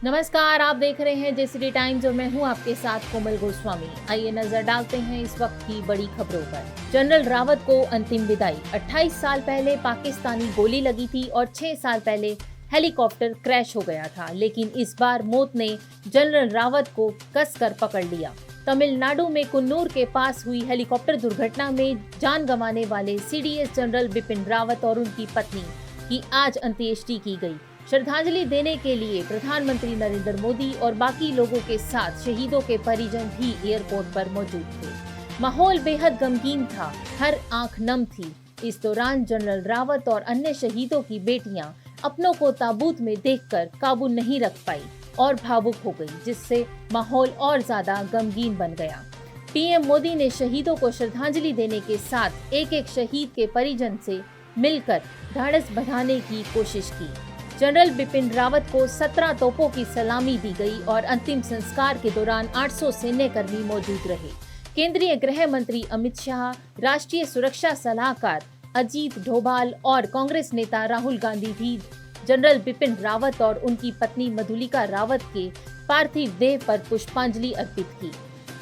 नमस्कार, आप देख रहे हैं जेसीडी टाइम्स और मैं हूं आपके साथ कोमल गोस्वामी। आइए नजर डालते हैं इस वक्त की बड़ी खबरों पर। जनरल रावत को अंतिम विदाई। 28 साल पहले पाकिस्तानी गोली लगी थी और 6 साल पहले हेलीकॉप्टर क्रैश हो गया था, लेकिन इस बार मौत ने जनरल रावत को कसकर पकड़ लिया। तमिलनाडु में कुन्नूर के पास हुई हेलीकॉप्टर दुर्घटना में जान गंवाने वाले सीडीएस जनरल बिपिन रावत और उनकी पत्नी की आज अंत्येष्टि की गई। श्रद्धांजलि देने के लिए प्रधानमंत्री नरेंद्र मोदी और बाकी लोगों के साथ शहीदों के परिजन भी एयरपोर्ट पर मौजूद थे। माहौल बेहद गमगीन था, हर आंख नम थी। इस दौरान जनरल रावत और अन्य शहीदों की बेटियां अपनों को ताबूत में देखकर काबू नहीं रख पाई और भावुक हो गई, जिससे माहौल और ज्यादा गमगीन बन गया। पीएम मोदी ने शहीदों को श्रद्धांजलि देने के साथ एक एक शहीद के परिजन से मिलकर ढाढ़स बंधाने की कोशिश की। जनरल बिपिन रावत को 17 तोपों की सलामी दी गई और अंतिम संस्कार के दौरान 800 सैन्यकर्मी मौजूद रहे। केंद्रीय गृह मंत्री अमित शाह, राष्ट्रीय सुरक्षा सलाहकार अजीत डोभाल और कांग्रेस नेता राहुल गांधी भी जनरल बिपिन रावत और उनकी पत्नी मधुलिका रावत के पार्थिव देह पर पुष्पांजलि अर्पित की।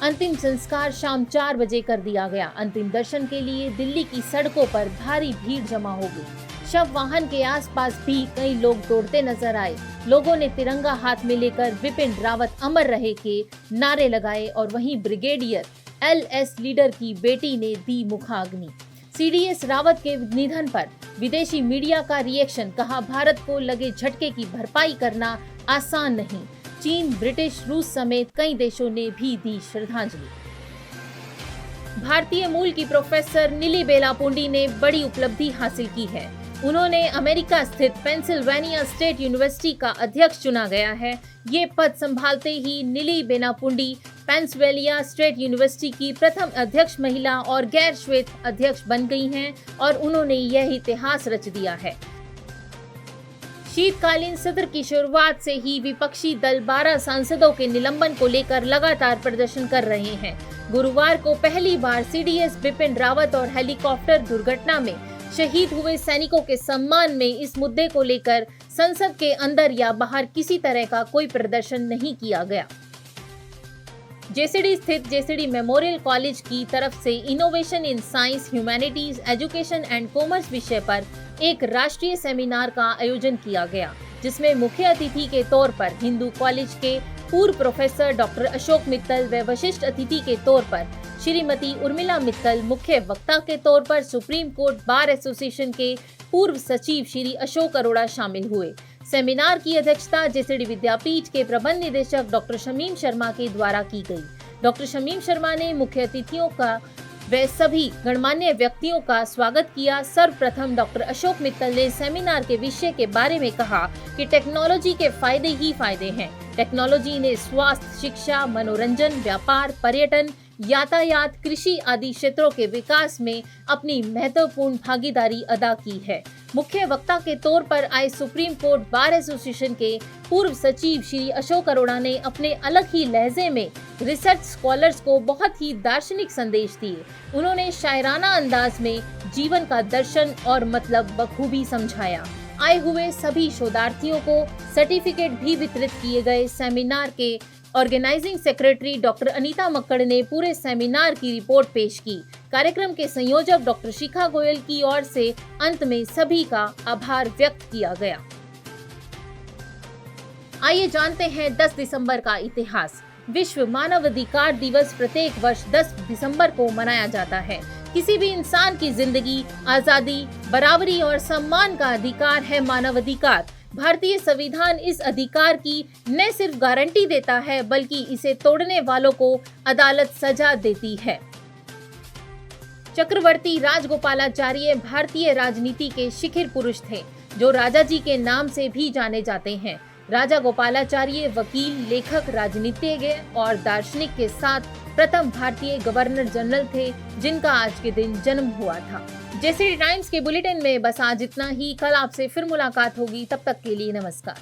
अंतिम संस्कार शाम 4 बजे कर दिया गया। अंतिम दर्शन के लिए दिल्ली की सड़कों पर भारी भीड़ जमा हो गई। शव वाहन के आसपास भी कई लोग दौड़ते नजर आए। लोगों ने तिरंगा हाथ में लेकर विपिन रावत अमर रहे के नारे लगाए और वहीं ब्रिगेडियर एलएस लीडर की बेटी ने दी मुखाग्नि। सीडीएस रावत के निधन पर विदेशी मीडिया का रिएक्शन। कहा, भारत को लगे झटके की भरपाई करना आसान नहीं। चीन, ब्रिटिश, रूस समेत कई देशों ने भी दी श्रद्धांजलि। भारतीय मूल की प्रोफेसर नीली बेलापुंडी ने बड़ी उपलब्धि हासिल की है। उन्होंने अमेरिका स्थित पेंसिल्वेनिया स्टेट यूनिवर्सिटी का अध्यक्ष चुना गया है। ये पद संभालते ही नीली बेलापुंडी पेंसिल्वेनिया स्टेट यूनिवर्सिटी की प्रथम अध्यक्ष महिला और गैर श्वेत अध्यक्ष बन गई हैं और उन्होंने यह इतिहास रच दिया है। शीतकालीन सत्र की शुरुआत से ही विपक्षी दल 12 सांसदों के निलंबन को लेकर लगातार प्रदर्शन कर रहे हैं। गुरुवार को पहली बार सीडीएस बिपिन रावत और हेलीकॉप्टर दुर्घटना में शहीद हुए सैनिकों के सम्मान में इस मुद्दे को लेकर संसद के अंदर या बाहर किसी तरह का कोई प्रदर्शन नहीं किया गया। जेसीडी स्थित जेसीडी मेमोरियल कॉलेज की तरफ से innovation in science, humanities, education and commerce विषय पर एक राष्ट्रीय सेमिनार का आयोजन किया गया, जिसमें मुख्य अतिथि के तौर पर हिंदू कॉलेज के पूर्व प्रोफेसर डॉक्टर अशोक मित्तल व विशिष्ट अतिथि के तौर पर श्रीमती उर्मिला मित्तल, मुख्य वक्ता के तौर पर सुप्रीम कोर्ट बार एसोसिएशन के पूर्व सचिव श्री अशोक अरोड़ा शामिल हुए। सेमिनार की अध्यक्षता जेसीडी विद्यापीठ के प्रबंध निदेशक डॉक्टर शमीम शर्मा के द्वारा की गई। डॉक्टर शमीम शर्मा ने मुख्य अतिथियों का व सभी गणमान्य व्यक्तियों का स्वागत किया। सर्वप्रथम डॉक्टर अशोक मित्तल ने सेमिनार के विषय के बारे में कहा कि टेक्नोलॉजी के फायदे ही फायदे हैं। टेक्नोलॉजी ने स्वास्थ्य, शिक्षा, मनोरंजन, व्यापार, पर्यटन, यातायात, कृषि आदि क्षेत्रों के विकास में अपनी महत्वपूर्ण भागीदारी अदा की है। मुख्य वक्ता के तौर पर आए सुप्रीम कोर्ट बार एसोसिएशन के पूर्व सचिव श्री अशोक अरोड़ा ने अपने अलग ही लहजे में रिसर्च स्कॉलर्स को बहुत ही दार्शनिक संदेश दिए। उन्होंने शायराना अंदाज में जीवन का दर्शन और मतलब बखूबी समझाया। आए हुए सभी शोधार्थियों को सर्टिफिकेट भी वितरित किए गए। सेमिनार के organising secretary doctor Anita Makkar ने पूरे सेमिनार की रिपोर्ट पेश की। कार्यक्रम के संयोजक डॉक्टर शिखा गोयल की ओर से अंत में सभी का आभार व्यक्त किया गया। आइए जानते हैं 10 दिसंबर का इतिहास। विश्व मानवाधिकार दिवस प्रत्येक वर्ष 10 दिसंबर को मनाया जाता है। किसी भी इंसान की जिंदगी, आजादी, बराबरी और सम्मान का अधिकार है मानवाधिकार। भारतीय संविधान इस अधिकार की न सिर्फ गारंटी देता है, बल्कि इसे तोड़ने वालों को अदालत सजा देती है। चक्रवर्ती राजगोपालाचार्य भारतीय राजनीति के शिखर पुरुष थे, जो राजा जी के नाम से भी जाने जाते हैं। राजा गोपालाचार्य वकील, लेखक, राजनीतिज्ञ और दार्शनिक के साथ प्रथम भारतीय गवर्नर जनरल थे, जिनका आज के दिन जन्म हुआ था। जेसीडी टाइम्स के बुलेटिन में बस आज इतना ही। कल आपसे फिर मुलाकात होगी, तब तक के लिए नमस्कार।